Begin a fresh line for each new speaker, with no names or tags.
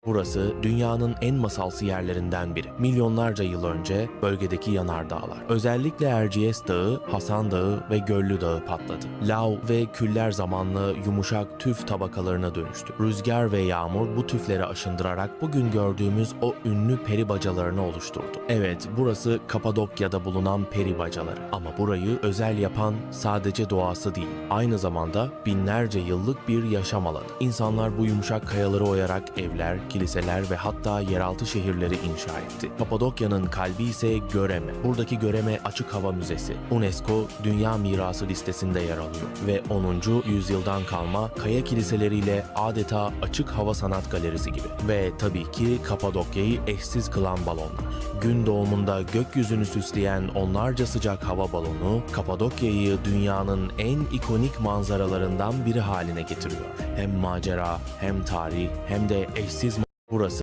Burası dünyanın en masalsı yerlerinden biri. Milyonlarca yıl önce bölgedeki yanardağlar, özellikle Erciyes Dağı, Hasan Dağı ve Göllü Dağı patladı. Lav ve küller zamanla yumuşak tüf tabakalarına dönüştü. Rüzgar ve yağmur bu tüfleri aşındırarak bugün gördüğümüz o ünlü peri bacalarını oluşturdu. Evet, burası Kapadokya'da bulunan peri bacaları. Ama burayı özel yapan sadece doğası değil, aynı zamanda binlerce yıllık bir yaşam alanı. İnsanlar bu yumuşak kayaları oyarak evler, kiliseler ve hatta yeraltı şehirleri inşa etti. Kapadokya'nın kalbi ise Göreme. Buradaki Göreme Açık Hava Müzesi. UNESCO Dünya Mirası listesinde yer alıyor ve 10. yüzyıldan kalma kaya kiliseleriyle adeta açık hava sanat galerisi gibi. Ve tabii ki Kapadokya'yı eşsiz kılan balonlar. Gün doğumunda gökyüzünü süsleyen onlarca sıcak hava balonu Kapadokya'yı dünyanın en ikonik manzaralarından biri haline getiriyor. Hem macera, hem tarih, hem de eşsiz burası